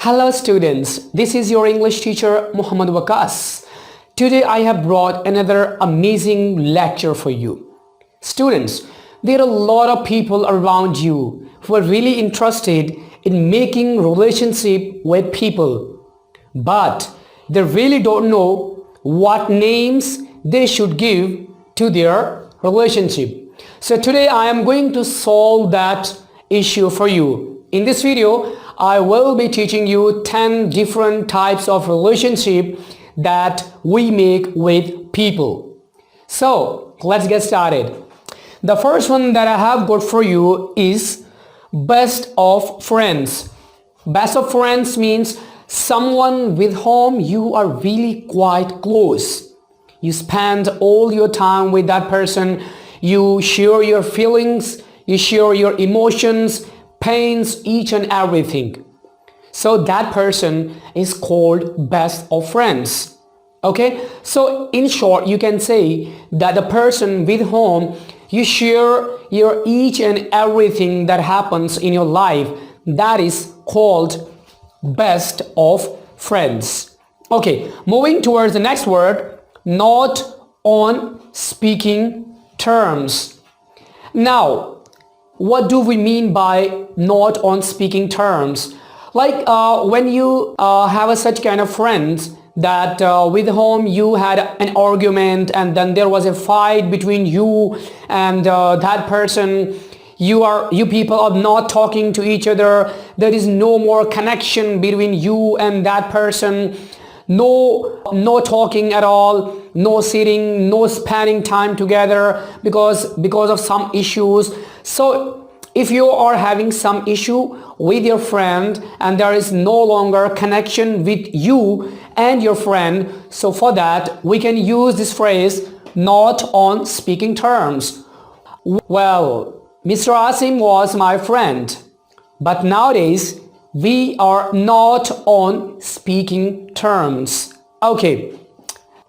Hello students, this is your English teacher Muhammad Wakas. Today I have brought another amazing lecture for you. Students, there are a lot of people around you who are really interested in making relationship with people, but they really don't know what names they should give to their relationship. So today I am going to solve that issue for you. In this video, I will be teaching you 10 different types of relationship that we make with people. So let's get started. The first one that I have got for you is best of friends. Best of friends means someone with whom you are really quite close. You spend all your time with that person. You share your feelings, you share your emotions, pains, each and everything. So that person is called best of friends. Okay, so in short you can say that the person with whom you share your each and everything that happens in your life, that is called best of friends. Okay, moving towards the next word, not on speaking terms. Now, what do we mean by not on speaking terms? Like when you have such kind of friends that with whom you had an argument and then there was a fight between you and that person, you people are not talking to each other, there is no more connection between you and that person, no talking at all, no sitting, no spending time together because of some issues. So if you are having some issue with your friend and there is no longer connection with you and your friend, so for that we can use this phrase, not on speaking terms. Well, Mr. Asim was my friend, but nowadays we are not on speaking terms. Okay,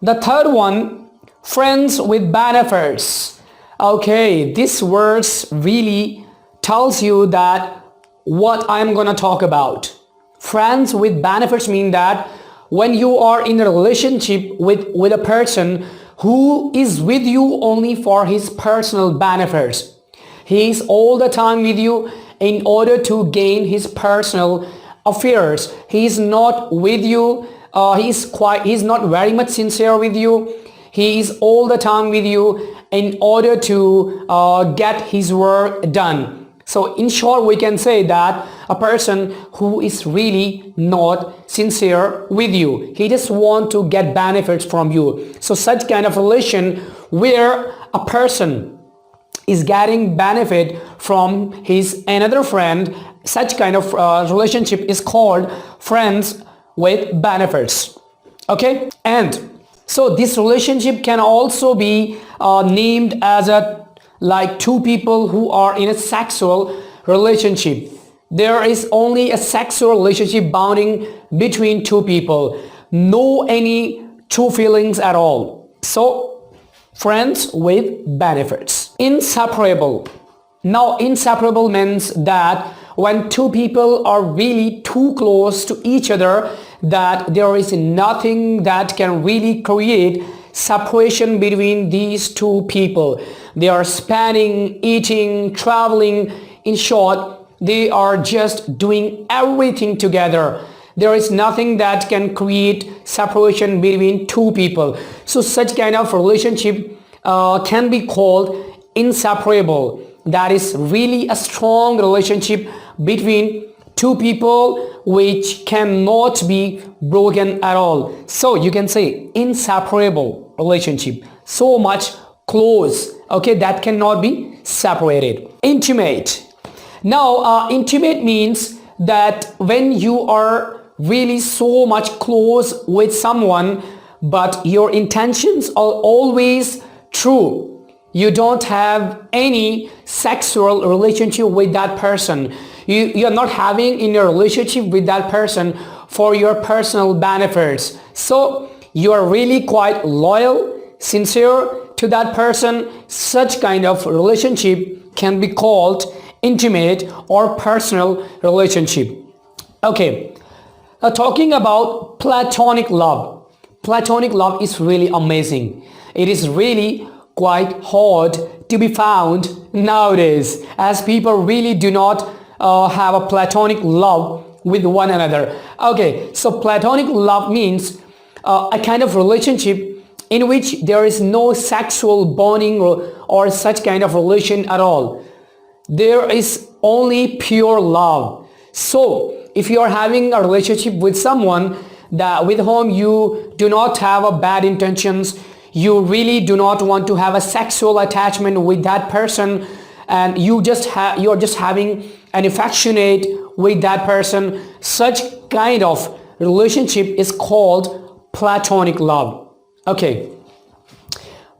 the third one, friends with benefits. Okay, this words really tells you that what I'm gonna talk about. Friends with benefits mean that when you are in a relationship with a person who is with you only for his personal benefits. He is all the time with you in order to gain his personal affairs. He is not with you, he's not very much sincere with you. He is all the time with you in order to get his work done. So in short, we can say that a person who is really not sincere with you, he just want to get benefits from you. So such kind of relation where a person is getting benefit from his another friend, such kind of relationship is called friends with benefits. Okay, and so this relationship can also be named as like two people who are in a sexual relationship. There is only a sexual relationship bounding between two people, no any true feelings at all. So friends with benefits. Inseparable. Now inseparable means that when two people are really too close to each other, that there is nothing that can really create separation between these two people. They are spending, eating, traveling. In short, they are just doing everything together. There is nothing that can create separation between two people. So such kind of relationship can be called inseparable. That is really a strong relationship between two people which cannot be broken at all. So you can say inseparable relationship, so much close, okay, that cannot be separated. Intimate. Now intimate means that when you are really so much close with someone but your intentions are always true, you don't have any sexual relationship with that person, you're not having in your relationship with that person for your personal benefits, so you are really quite loyal, sincere to that person. Such kind of relationship can be called intimate or personal relationship. Okay, Talking about platonic love. Platonic love is really amazing. It is really quite hard to be found nowadays, as people really do not have a platonic love with one another. Okay, so platonic love means a kind of relationship in which there is no sexual bonding or such kind of relation at all. There is only pure love. So if you are having a relationship with someone that with whom you do not have a bad intentions, you really do not want to have a sexual attachment with that person, and you are just having an affectionate with that person, such kind of relationship is called platonic love. Okay.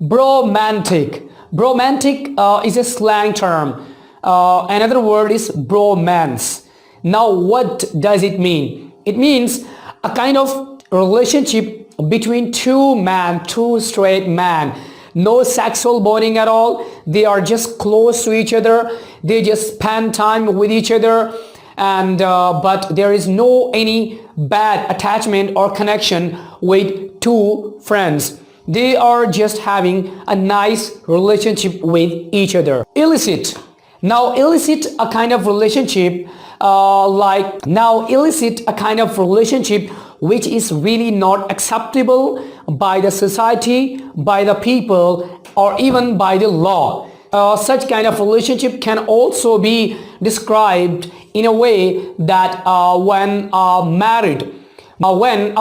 Bromantic. Bromantic is a slang term. Another word is bromance. Now what does it mean? It means a kind of relationship between two straight men. No sexual bonding at all. They are just close to each other. They just spend time with each other, and but there is no any bad attachment or connection with two friends. They are just having a nice relationship with each other. Illicit. Now illicit a kind of relationship which is really not acceptable by the society, by the people, or even by the law. Such kind of relationship can also be described in a way that when a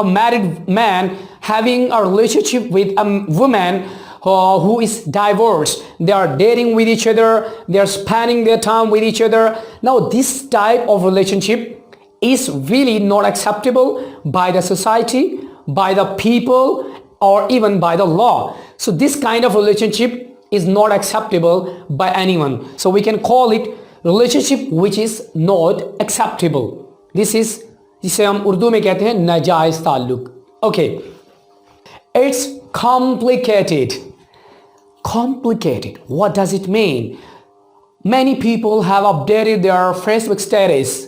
married man having a relationship with a woman who is divorced, they are dating with each other, they are spending their time with each other. Now this type of relationship is really not acceptable by the society, by the people, or even by the law. So this kind of relationship is not acceptable by anyone. So we can call it relationship which is not acceptable. This is जिसे हम उर्दू में कहते हैं नाजायज ताल्लुक. Okay. It's complicated. Complicated. What does it mean? Many people have updated their Facebook status.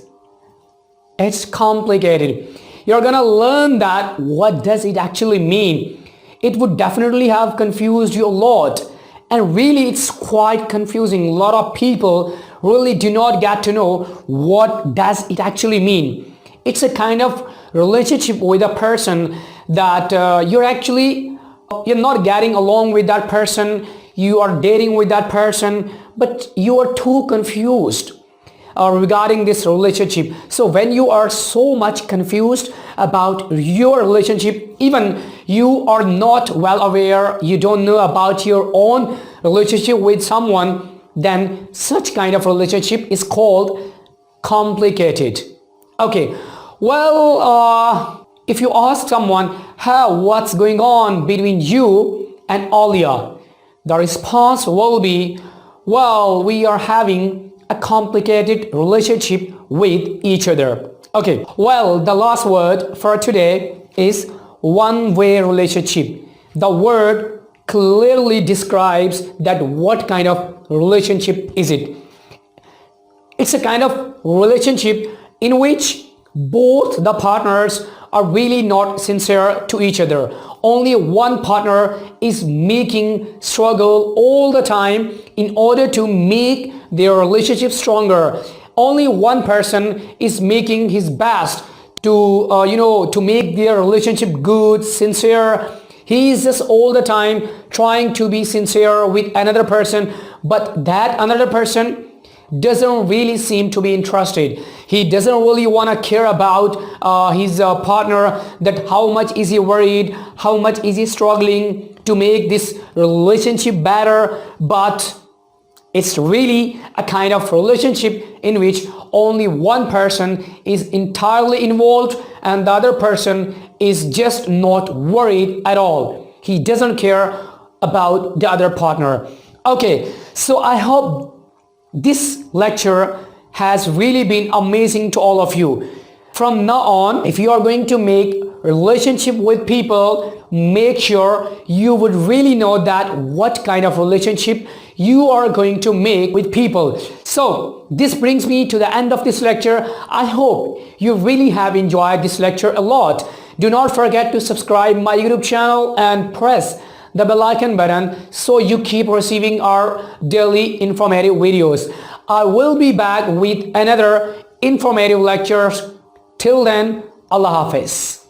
It's complicated. You're gonna learn that what does it actually mean. It would definitely have confused you a lot. And really it's quite confusing. A lot of people really do not get to know what does it actually mean. It's a kind of relationship with a person that you're not getting along with that person, you are dating with that person, but you are too confused regarding this relationship. So when you are so much confused about your relationship, even you are not well aware, you don't know about your own relationship with someone, then such kind of relationship is called complicated. Okay, well, if you ask someone, what's going on between you and Alia? The response will be, well, we are having a complicated relationship with each other. Okay, well, the last word for today is one-way relationship. The word clearly describes that what kind of relationship is it. It's a kind of relationship in which both the partners are really not sincere to each other. Only one partner is making struggle all the time in order to make their relationship stronger. Only one person is making his best to make their relationship good, sincere. He is just all the time trying to be sincere with another person, but that another person doesn't really seem to be interested. He doesn't really want to care about his partner, that how much is he worried, how much is he struggling to make this relationship better. But it's really a kind of relationship in which only one person is entirely involved and the other person is just not worried at all. He doesn't care about the other partner. Okay, so I hope this lecture has really been amazing to all of you. From now on, if you are going to make relationship with people, make sure you would really know that what kind of relationship you are going to make with people. So this brings me to the end of this lecture. I hope you really have enjoyed this lecture a lot. Do not forget to subscribe my YouTube channel and press the bell icon button so you keep receiving our daily informative videos. I will be back with another informative lecture. Till then, Allah Hafiz.